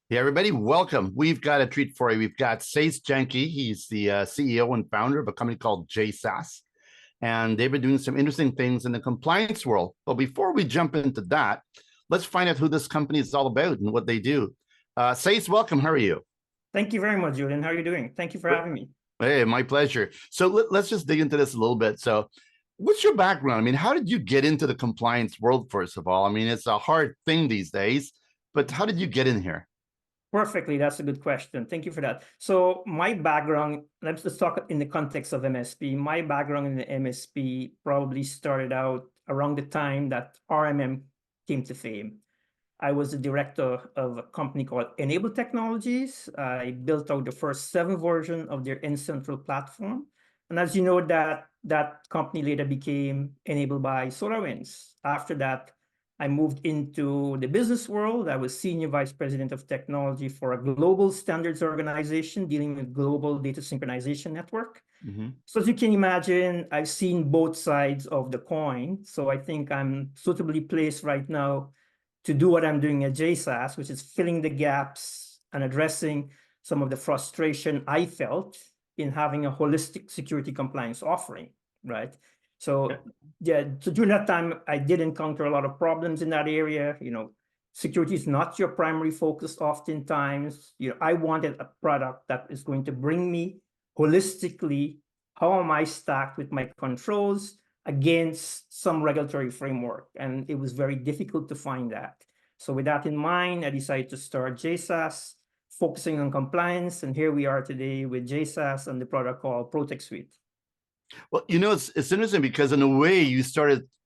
Hey, everybody, welcome. We've got a treat for you. We've got Sase Janki. He's the CEO and founder of a company called J-SAS, and they've been doing some interesting things in the compliance world. But before we jump into that, let's find out who this company is all about and what they do. Sase, welcome. How are you? Thank you very much, Julian. How are you doing? Thank you for having me. Hey, my pleasure. So let's just dig into this a little bit. So, what's your background? I mean, how did you get into the compliance world, first of all? I mean, it's a hard thing these days, but how did you get in here? Perfectly. That's a good question. Thank you for that. So my background, let's talk in the context of MSP. My background in the MSP probably started out around the time that RMM came to fame. I was the director of a company called Enable Technologies. I built out the first 7 version of their N-Central platform. And as you know, that company later became enabled by SolarWinds. After that, I moved into the business world. I was senior vice president of technology for a global standards organization dealing with global data synchronization network. Mm-hmm. So as you can imagine, I've seen both sides of the coin. So I think I'm suitably placed right now to do what I'm doing at J-SAS, which is filling the gaps and addressing some of the frustration I felt in having a holistic security compliance offering, right? So yeah, so during that time, I did encounter a lot of problems in that area. Security is not your primary focus oftentimes. I wanted a product that is going to bring me holistically, how am I stacked with my controls against some regulatory framework? And it was very difficult to find that. So with that in mind, I decided to start J-SAS, focusing on compliance. And here we are today with J-SAS and the product called Protect Suite. Well, it's interesting because in a way you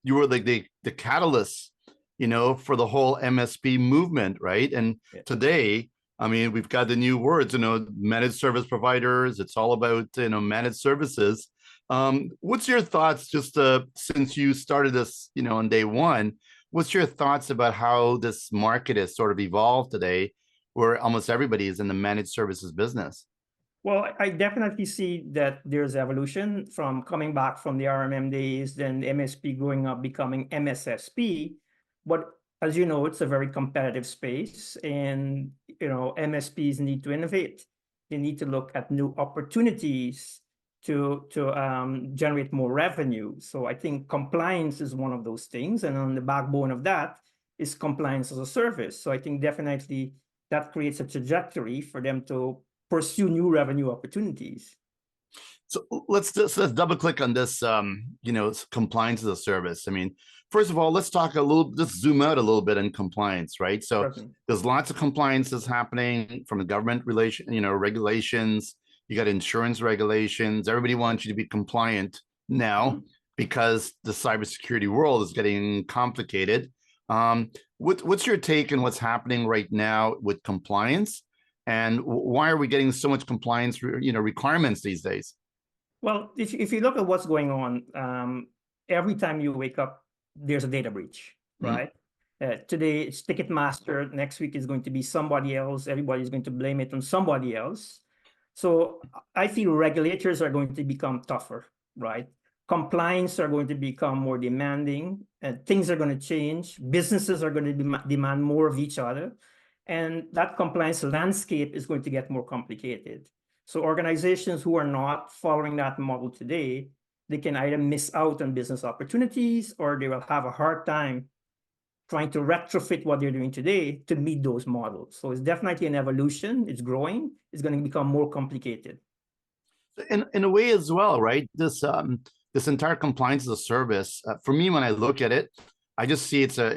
were like the catalyst, for the whole MSP movement, right? And Yeah. today, I mean, we've got the new words, managed service providers. It's all about managed services. What's your thoughts, just since you started this, on day one? What's your thoughts about how this market has sort of evolved today, where almost everybody is in the managed services business? Well, I definitely see that there's evolution from coming back from the RMM days, then the MSP growing up, becoming MSSP. But as you know, it's a very competitive space, and MSPs need to innovate. They need to look at new opportunities to generate more revenue. So I think compliance is one of those things, and on the backbone of that is compliance as a service. So I think definitely that creates a trajectory for them to pursue new revenue opportunities. So let's double click on this, compliance as a service. I mean, first of all, let's zoom out a little bit in compliance, right? So Certainly. there's lots of compliances happening from the government regulations. You got insurance regulations. Everybody wants you to be compliant now because the cybersecurity world is getting complicated. What's your take on what's happening right now with compliance? And why are we getting so much compliance, requirements these days? Well, if you look at what's going on, every time you wake up, there's a data breach, Mm-hmm. right? Today it's Ticketmaster. Next week is going to be somebody else. Everybody's going to blame it on somebody else. So I feel regulators are going to become tougher, right? Compliance are going to become more demanding, and things are going to change. Businesses are going to demand more of each other, and that compliance landscape is going to get more complicated. So organizations who are not following that model today, they can either miss out on business opportunities or they will have a hard time trying to retrofit what they're doing today to meet those models. So it's definitely an evolution. It's growing. It's going to become more complicated. In a way as well, right? This entire compliance as a service, for me, when I look at it, I just see it's a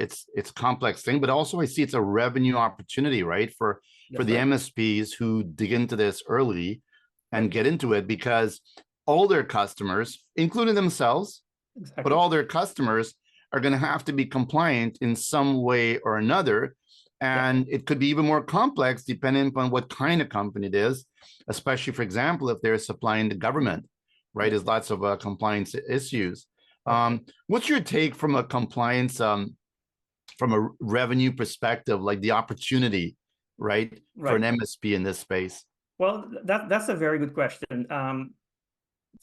complex thing, but also I see it's a revenue opportunity, right? For That's the right. MSPs who dig into this early and Yep. get into it, because all their customers, including themselves, but Exactly. all their customers are going to have to be compliant in some way or another. Yep. And it could be even more complex depending upon what kind of company it is, especially, for example, if they're supplying the government, right? Yep. There's lots of compliance issues. Yep. What's your take from a compliance, from a revenue perspective, like the opportunity, right, for an Right. MSP in this space? Well, that's a very good question.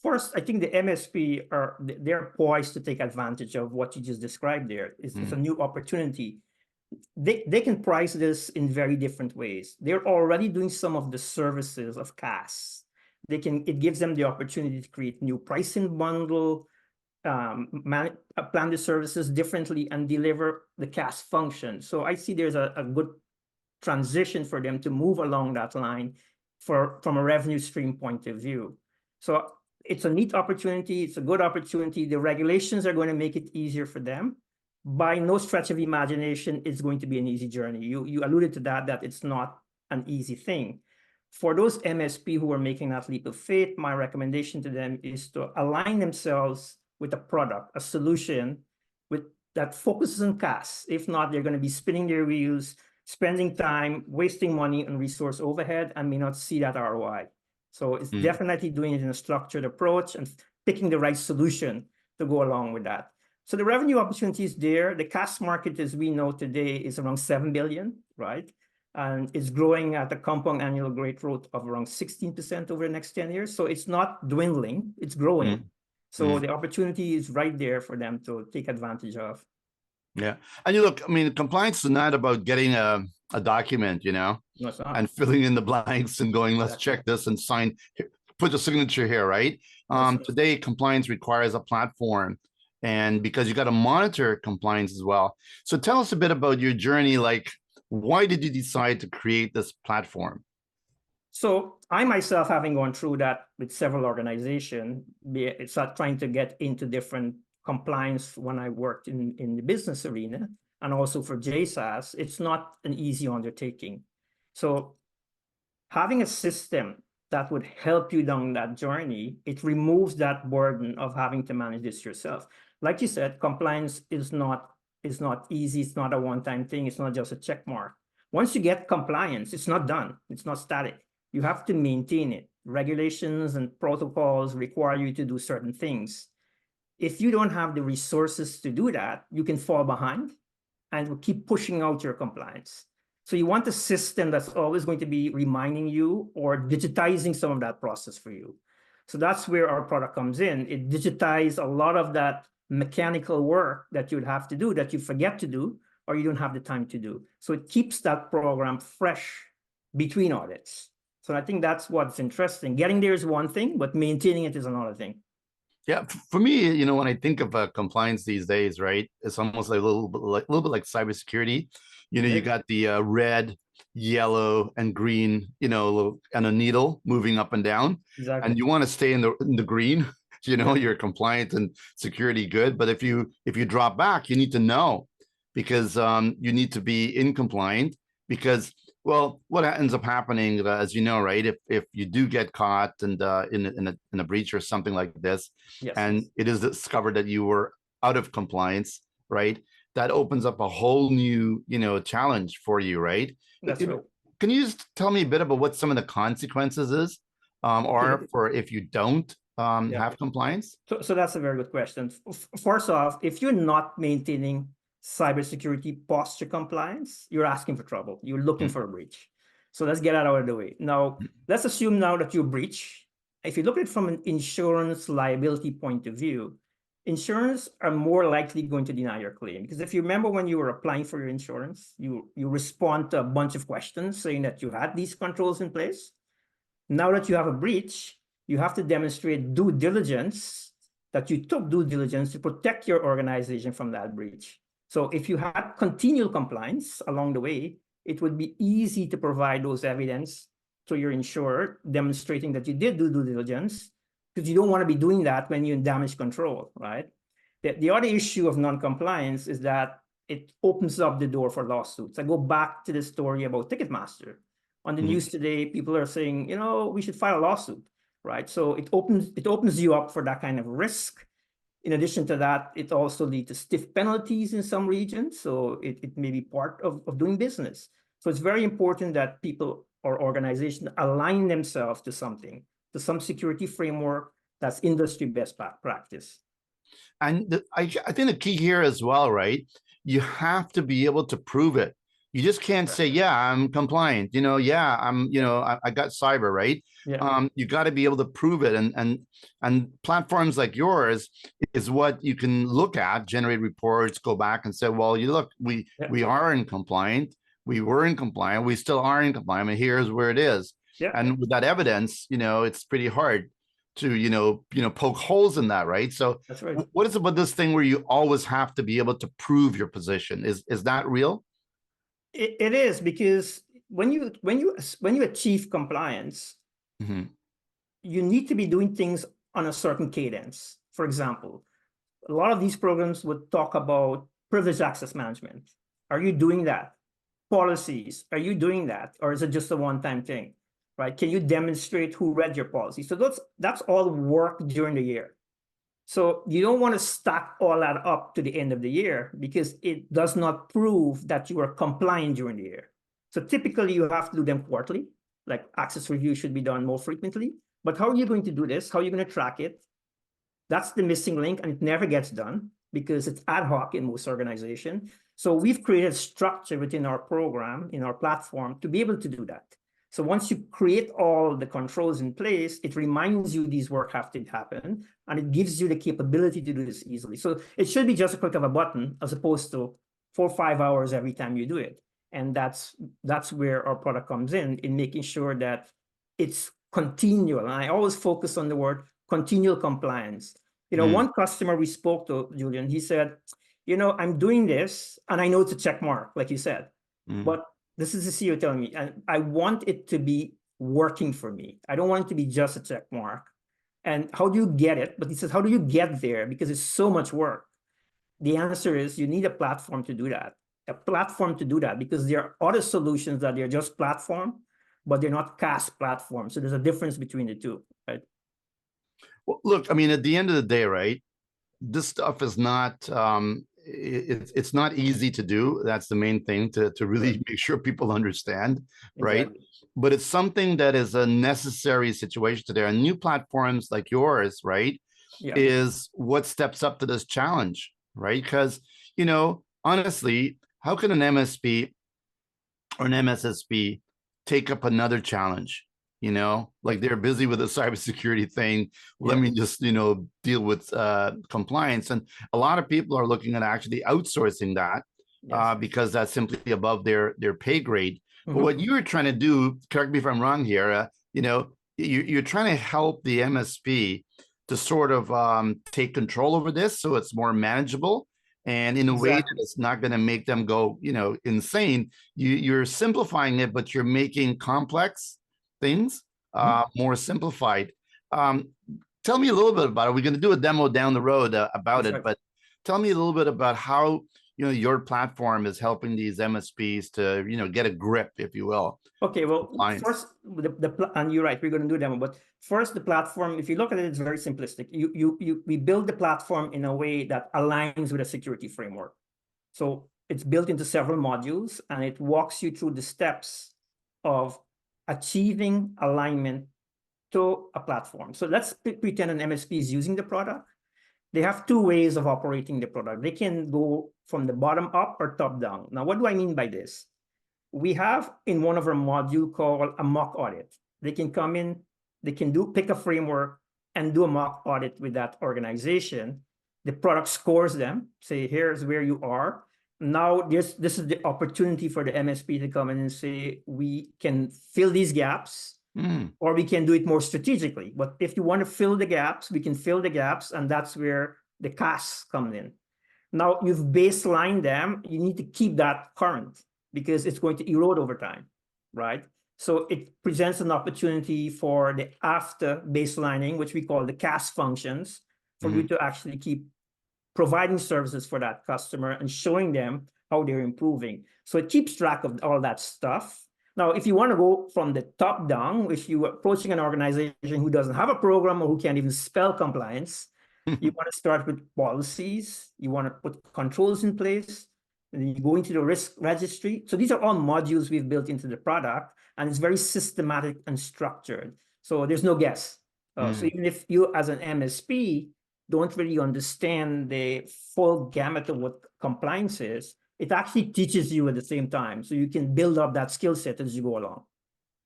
First, I think the MSP they're poised to take advantage of what you just described there. It's a Mm-hmm. new opportunity. they can price this in very different ways. They're already doing some of the services of CaaS. It gives them the opportunity to create new pricing bundle, plan the services differently and deliver the CaaS function. So I see there's a good transition for them to move along that line from a revenue stream point of view. So it's a neat opportunity. It's a good opportunity. The regulations are going to make it easier for them. By no stretch of imagination, it's going to be an easy journey. You alluded to that it's not an easy thing. For those MSP who are making that leap of faith, my recommendation to them is to align themselves with a product, a solution that focuses on CaaS. If not, they're going to be spinning their wheels, spending time, wasting money on resource overhead, and may not see that ROI. So it's definitely doing it in a structured approach and picking the right solution to go along with that. So the revenue opportunity is there. The CaaS market, as we know today, is around 7 billion, right? And it's growing at a compound annual growth rate of around 16% over the next 10 years. So it's not dwindling, it's growing. So the opportunity is right there for them to take advantage of. Yeah. And you look, I mean, compliance is not about getting a document, you know, No, it's not. and filling in the blanks and going, let's check this and sign, put the signature here, right? Today, compliance requires a platform, and because you got to monitor compliance as well. So tell us a bit about your journey. Like, why did you decide to create this platform? So I myself, having gone through that with several organizations, it's not trying to get into different compliance when I worked in the business arena and also for J-SAS, it's not an easy undertaking. So having a system that would help you down that journey, it removes that burden of having to manage this yourself. Like you said, compliance is not easy. It's not a one-time thing. It's not just a check mark. Once you get compliance, it's not done. It's not static. You have to maintain it. Regulations and protocols require you to do certain things. If you don't have the resources to do that, you can fall behind and keep pushing out your compliance. So you want a system that's always going to be reminding you or digitizing some of that process for you. So that's where our product comes in. It digitizes a lot of that mechanical work that you'd have to do that you forget to do or you don't have the time to do. So it keeps that program fresh between audits. So I think that's what's interesting. Getting there is one thing, but maintaining it is another thing. Yeah, for me, you know, when I think of compliance these days, right, it's almost like a little bit like cybersecurity. You know, you got the red, yellow, and green, you know, and a needle moving up and down. Exactly. And you want to stay in the green. You know, you're compliant and security good. But if you drop back, you need to know, because you need to be in compliant. Because, well, what ends up happening, as you know, right? If you do get caught and in a breach or something like this, and it is discovered that you were out of compliance, right? That opens up a whole new, you know, challenge for you, right? That's right. Can you just tell me a bit about what some of the consequences is, or for if you don't have compliance? So that's a very good question. First off, if you're not maintaining cybersecurity posture compliance, you're asking for trouble. You're looking for a breach. So let's get that out of the way. Now, let's assume now that you breach. If you look at it from an insurance liability point of view, insurance are more likely going to deny your claim. Because if you remember when you were applying for your insurance, you respond to a bunch of questions saying that you had these controls in place. Now that you have a breach, you have to demonstrate due diligence, that you took due diligence to protect your organization from that breach. So if you had continual compliance along the way, it would be easy to provide those evidence to your insurer, demonstrating that you did do due diligence, because you don't want to be doing that when you're in damage control, right? The other issue of non-compliance is that it opens up the door for lawsuits. I go back to the story about Ticketmaster. On the news today, people are saying, you know, we should file a lawsuit, right? So it opens you up for that kind of risk. In addition to that, it also leads to stiff penalties in some regions. So it may be part of doing business. So it's very important that people or organizations align themselves to something, to some security framework that's industry best practice. And I think the key here as well, right? You have to be able to prove it. You just can't say, yeah, I'm compliant. Yeah, I got cyber, right? Yeah, You got to be able to prove it. And platforms like yours is what you can look at, generate reports, go back and say, well, you look, yeah, we are in compliant. We were in compliant. We still are in compliant. And here's where it is. yeah. And with that evidence, it's pretty hard to, poke holes in that, right? So That's right. what is it about this thing where you always have to be able to prove your position? Is that real? It is, because when you achieve compliance, Mhm. you need to be doing things on a certain cadence. For example, a lot of these programs would talk about privileged access management. Are you doing that? Policies, are you doing that? Or is it just a one-time thing, right? Can you demonstrate who read your policy? So that's all work during the year. So you don't want to stack all that up to the end of the year, because it does not prove that you are compliant during the year. So typically you have to do them quarterly, like access review should be done more frequently. But how are you going to do this? How are you going to track it? That's the missing link, and it never gets done because it's ad hoc in most organizations. So we've created structure within our program, in our platform, to be able to do that. So once you create all the controls in place, it reminds you these work have to happen, and it gives you the capability to do this easily. So it should be just a click of a button, as opposed to 4 or 5 hours every time you do it. And that's where our product comes in making sure that it's continual. And I always focus on the word continual compliance. One customer we spoke to, Julian, he said, I'm doing this and I know it's a check mark, like you said, but this is the CEO telling me, and I want it to be working for me. I don't want it to be just a check mark. And how do you get it? But he says, how do you get there? Because it's so much work. The answer is you need a platform to do that. A platform to do that, because there are other solutions that they're just platform, but they're not CaaS platforms. So there's a difference between the two, right? Well, look, I mean, at the end of the day, right, this stuff is not it's not easy to do. That's the main thing, to really Right. make sure people understand, right? Exactly. But it's something that is a necessary situation today. And new platforms like yours, right, Yeah. is what steps up to this challenge, right? Because, honestly, how can an MSP or an MSSP take up another challenge? Like they're busy with a cybersecurity thing. Let Yeah. me just, deal with compliance. And a lot of people are looking at actually outsourcing that Yes. because that's simply above their pay grade. But Mhm. what you're trying to do, correct me if I'm wrong here, you're trying to help the MSP to sort of take control over this so it's more manageable and in a way that Exactly. it's not going to make them go, insane. You're simplifying it, but you're making complex things Mhm. more simplified. Um, Tell me a little bit about it. We're going to do a demo down the road about That's it, right. but tell me a little bit about how your platform is helping these MSPs to get a grip, if you will, Okay, well, compliance. first, and you're right, we're going to do demo, but first, the platform, if you look at it, it's very simplistic. We build the platform in a way that aligns with a security framework. So it's built into several modules, and it walks you through the steps of achieving alignment to a platform. So let's pretend an MSP is using the product. They have two ways of operating the product. They can go from the bottom up or top down. Now, what do I mean by this? We have in one of our module called a mock audit. They can come in, they can pick a framework and do a mock audit with that organization. The product scores them, say, here's where you are. Now, this is the opportunity for the MSP to come in and say, we can fill these gaps, Mm, or we can do it more strategically. But if you want to fill the gaps, we can fill the gaps, and that's where the CaaS come in. Now you've baselined them, you need to keep that current because it's going to erode over time, right? So it presents an opportunity for the after baselining, which we call the CaaS functions, for you mm, to actually keep providing services for that customer and showing them how they're improving. So it keeps track of all that stuff. Now, if you want to go from the top down, if you're approaching an organization who doesn't have a program or who can't even spell compliance, you want to start with policies, you want to put controls in place, and then you go into the risk registry. So these are all modules we've built into the product, and it's very systematic and structured. So there's no guess. So mm. even if you as an MSP don't really understand the full gamut of what compliance is, it actually teaches you at the same time. So you can build up that skill set as you go along.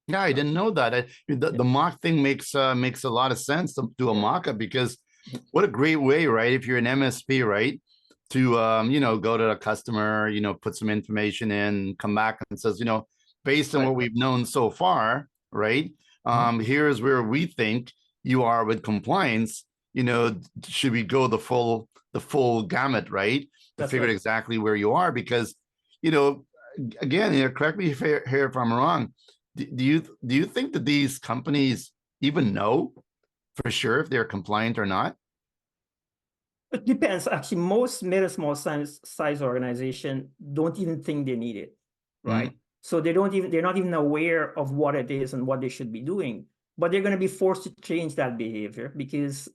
Yeah, I didn't know that. The mock thing makes a lot of sense to do a mock-up, because what a great way, right? If you're an MSP, right, to go to a customer, put some information in, come back and says, based on what we've known so far, right? Here's where we think you are with compliance. Should we go the full gamut, right? To figure out exactly where you are, because again, correct me here if I'm wrong. Do you think that these companies even know for sure if they're compliant or not? It depends. Actually, most mid and small size organization don't even think they need it, right? So they're not even aware of what it is and what they should be doing. But they're going to be forced to change that behavior, because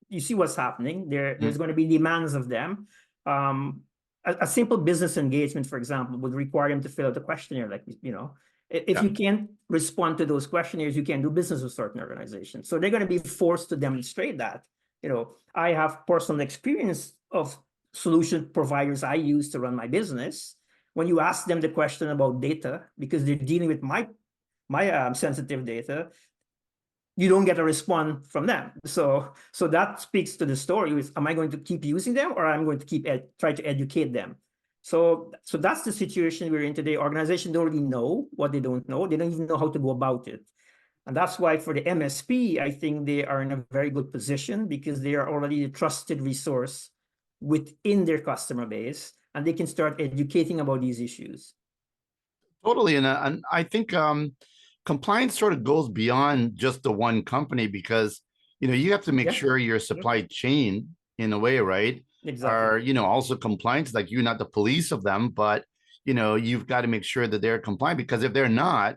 you see what's happening. There's going to be demands of them. A simple business engagement, for example, would require them to fill out a questionnaire, like, if you can't respond to those questionnaires, you can't do business with certain organizations. So they're going to be forced to demonstrate that. I have personal experience of solution providers I use to run my business. When you ask them the question about data, because they're dealing with my sensitive data, you don't get a response from them. So that speaks to the story: is, am I going to keep using them, or I'm going to keep try to educate them? So that's the situation we're in today. Organizations don't really know what they don't know. They don't even know how to go about it. And that's why for the MSP, I think they are in a very good position, because they are already a trusted resource within their customer base, and they can start educating about these issues. Totally. And I think compliance sort of goes beyond just the one company, because, you have to make sure your supply chain, in a way, right? Exactly. Are, also compliant. Like, you're not the police of them, but, you've got to make sure that they're compliant, because if they're not,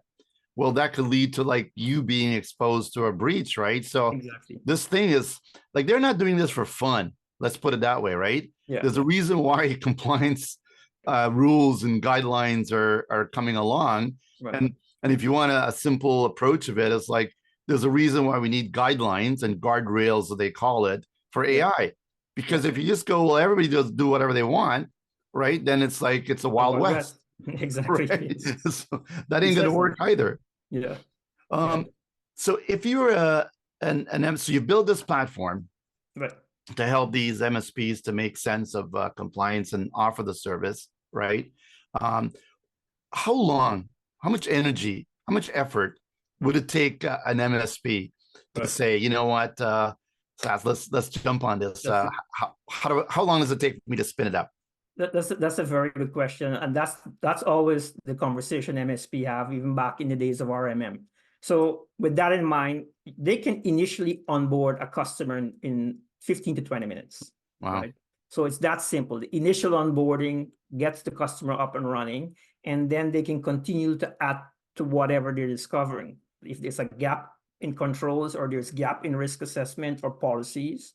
well, that could lead to like you being exposed to a breach, right? So this thing is like, they're not doing this for fun. Let's put it that way, right? Yeah. There's a reason why compliance rules and guidelines are coming along. And if you want a simple approach of it, it's like, there's a reason why we need guidelines and guardrails, that they call it, for AI. Because if you just go, well, everybody just do whatever they want, right? Then it's like, it's a Wild West. Exactly. Right? So that ain't gonna work either. Yeah. So if you're so you build this platform to help these MSPs to make sense of compliance and offer the service, right? How long, how much energy, how much effort would it take an MSP to say, you know what, Sase, let's jump on this. How long does it take me to spin it up? That's a very good question, and that's always the conversation MSP have, even back in the days of RMM. So with that in mind, they can initially onboard a customer in 15 to 20 minutes. Wow. Right? So it's that simple. The initial onboarding gets the customer up and running, and then they can continue to add to whatever they're discovering. If there's a gap in controls, or there's gap in risk assessment or policies,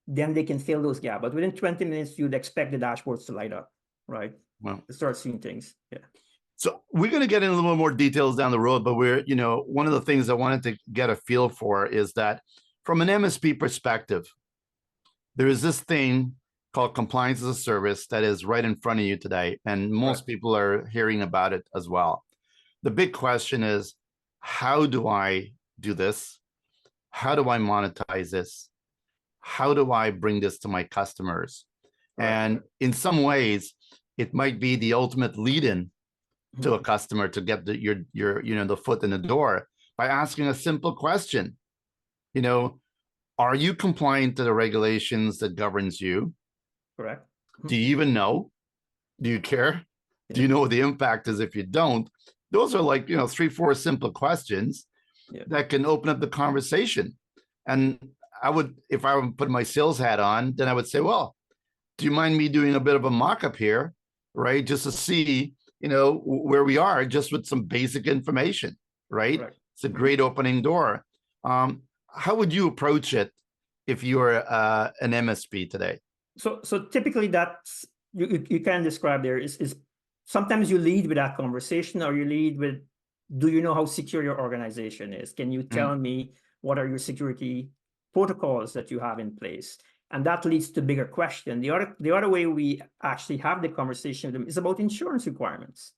then they can fill those gaps. But within 20 minutes, you'd expect the dashboards to light up, right? Wow. To start seeing things. Yeah. So we're going to get into a little more details down the road, but we're, one of the things I wanted to get a feel for is that from an MSP perspective, there is this thing called compliance as a service that is right in front of you today. And most people are hearing about it as well. The big question is, how do I do this? How do I monetize this? How do I bring this to my customers? And in some ways, it might be the ultimate lead-in to a customer to get your the foot in the door by asking a simple question. Are you compliant to the regulations that governs you? Correct. Do you even know? Do you care? Do you know what the impact is if you don't? Those are like, 3-4 simple questions that can open up the conversation. And I would, if I would put my sales hat on, then I would say, well, do you mind me doing a bit of a mock-up here, right? Just to see, where we are, just with some basic information, right? It's a great opening door. How would you approach it if you were an MSP today? So typically that's, you can describe there is sometimes you lead with that conversation, or you lead with, do you know how secure your organization is? Can you tell me what are your security protocols that you have in place? And that leads to bigger question. The other way we actually have the conversation with them is about insurance requirements.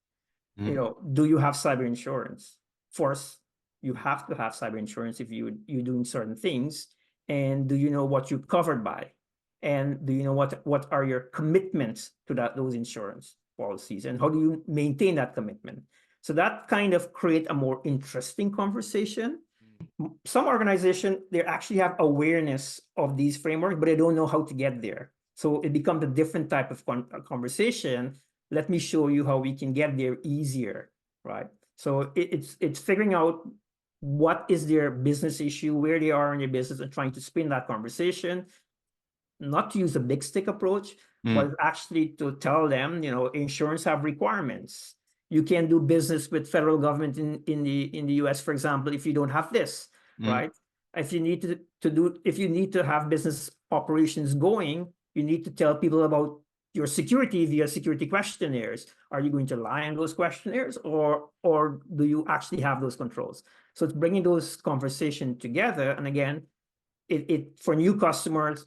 You know, do you have cyber insurance? First, you have to have cyber insurance if you're doing certain things. And do you know what you're covered by? And do you know what are your commitments to those insurance policies? And how do you maintain that commitment? So that kind of create a more interesting conversation. Some organization, they actually have awareness of these frameworks, but they don't know how to get there. So it becomes a different type of conversation. Let me show you how we can get there easier, right? So it's figuring out what is their business issue, where they are in their business, and trying to spin that conversation. Not to use a big stick approach, but actually to tell them, you know, insurance have requirements. You can't do business with federal government in the US, for example, if you don't have this, right? If you need to have business operations going, you need to tell people about your security via security questionnaires. Are you going to lie on those questionnaires, or do you actually have those controls? So it's bringing those conversations together. And again, it for new customers,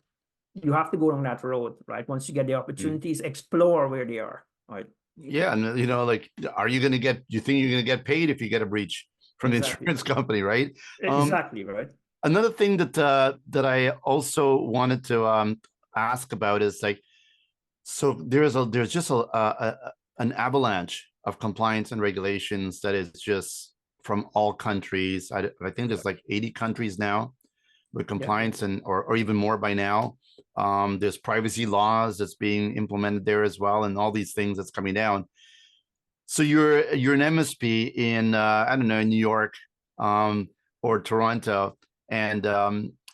you have to go on that road, right? Once you get the opportunities, explore where they are, right? Yeah, and you know, like, you think you're gonna get paid if you get a breach from the insurance company, right? Exactly, right. Another thing that I also wanted to ask about is, like, so there's just an avalanche of compliance and regulations that is just from all countries. I think there's like 80 countries now with compliance, and or even more by now. There's privacy laws that's being implemented there as well, and all these things that's coming down. So you're an MSP in I don't know, in New York or Toronto, and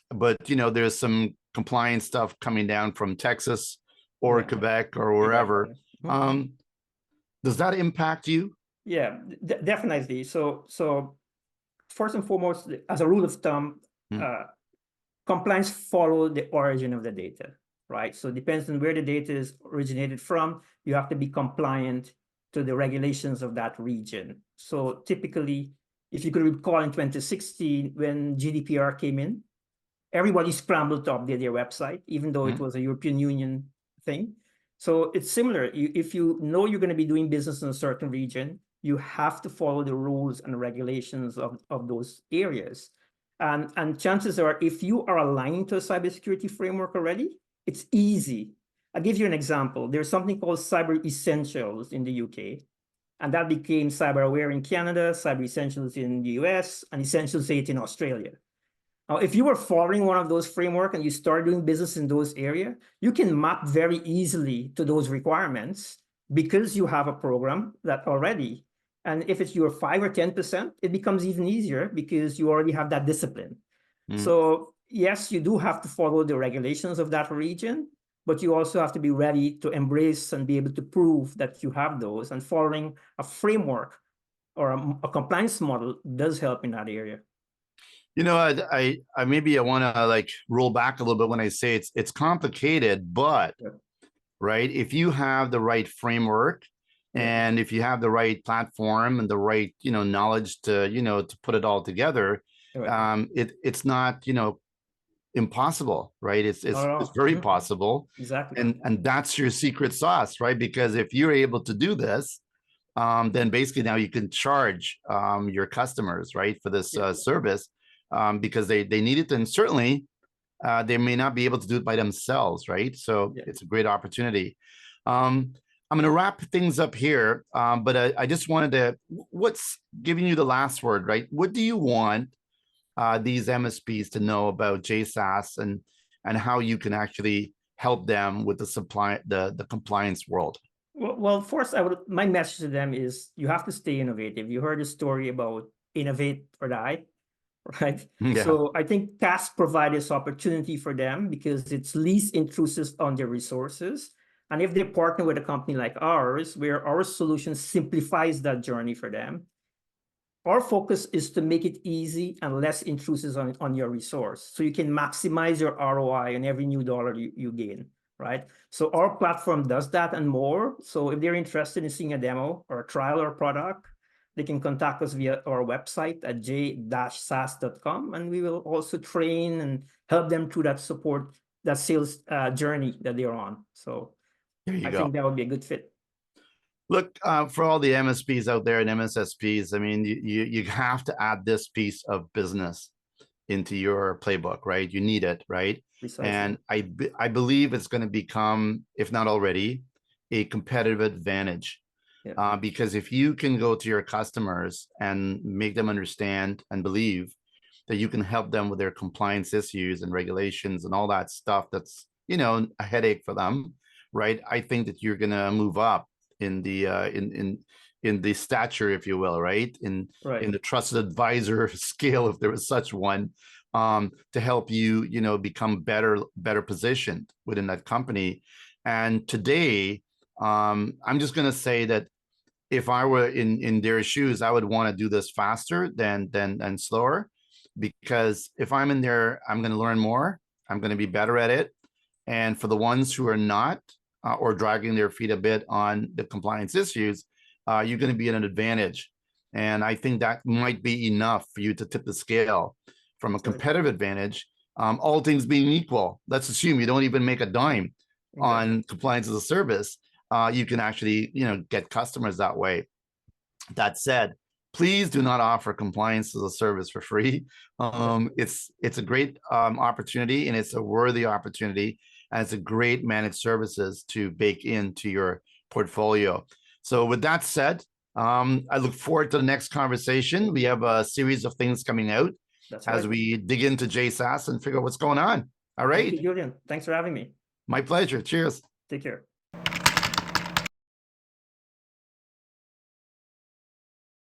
but you know, there's some compliance stuff coming down from Texas or Quebec or wherever. Does that impact you? Yeah, definitely. So first and foremost, as a rule of thumb, compliance follow the origin of the data, right? So it depends on where the data is originated from. You have to be compliant to the regulations of that region. So typically, if you could recall in 2016, when GDPR came in, everybody scrambled to update their website, even though it was a European Union thing. So it's similar. If you know you're going to be doing business in a certain region, you have to follow the rules and regulations of those areas. And chances are, if you are aligned to a cybersecurity framework already, it's easy. I'll give you an example. There's something called Cyber Essentials in the UK, and that became Cyber Aware in Canada, Cyber Essentials in the US, and Essentials 8 in Australia. Now, if you were following one of those frameworks and you start doing business in those areas, you can map very easily to those requirements because you have a program that already. And if it's your 5 or 10%, it becomes even easier because you already have that discipline. So yes, you do have to follow the regulations of that region, but you also have to be ready to embrace and be able to prove that you have those. And following a framework or a compliance model does help in that area. You know, I maybe I want to like roll back a little bit when I say it's complicated, but right, if you have the right framework and if you have the right platform and the right, you know, knowledge to, you know, to put it all together, it's not, you know, impossible, right? It's very possible. Exactly. And that's your secret sauce, right? Because if you're able to do this, then basically now you can charge your customers, right, for this service, because they need it. And certainly they may not be able to do it by themselves, right? So it's a great opportunity. I'm going to wrap things up here, but I just wanted to, what's giving you the last word, right? What do you want these MSPs to know about J-SAS and how you can actually help them with the compliance world? Well, first, my message to them is you have to stay innovative. You heard a story about innovate or die, right? Yeah. So I think CaaS provides this opportunity for them because it's least intrusive on their resources. And if they partner with a company like ours, where our solution simplifies that journey for them, our focus is to make it easy and less intrusive on your resource. So you can maximize your ROI on every new dollar you gain, right? So our platform does that and more. So if they're interested in seeing a demo or a trial or product, they can contact us via our website at j-sas.com, and we will also train and help them through that support that sales journey that they're on. So There you I go. think that would be a good fit. Look, for all the MSPs out there and MSSPs, I mean, you have to add this piece of business into your playbook, right? You need it, right? Precisely. And I believe it's going to become, if not already, a competitive advantage. Yeah. Because if you can go to your customers and make them understand and believe that you can help them with their compliance issues and regulations and all that stuff that's, you know, a headache for them, right? I think that you're going to move up in the in the stature, if you will, right? In the trusted advisor scale, if there was such one, to help you, you know, become better positioned within that company. And today, I'm just going to say that if I were in their shoes, I would want to do this faster than slower, because if I'm in there, I'm going to learn more. I'm going to be better at it. And for the ones who are not, or dragging their feet a bit on the compliance issues, you're going to be at an advantage. And I think that might be enough for you to tip the scale from a competitive advantage. All things being equal, let's assume you don't even make a dime on compliance as a service. You can actually, you know, get customers that way. That said, please do not offer compliance as a service for free. It's a great opportunity, and it's a worthy opportunity, and it's a great managed services to bake into your portfolio. So with that said, I look forward to the next conversation. We have a series of things coming out as we dig into J-SAS and figure out what's going on. All right. Thank you, Julian. Thanks for having me. My pleasure. Cheers. Take care.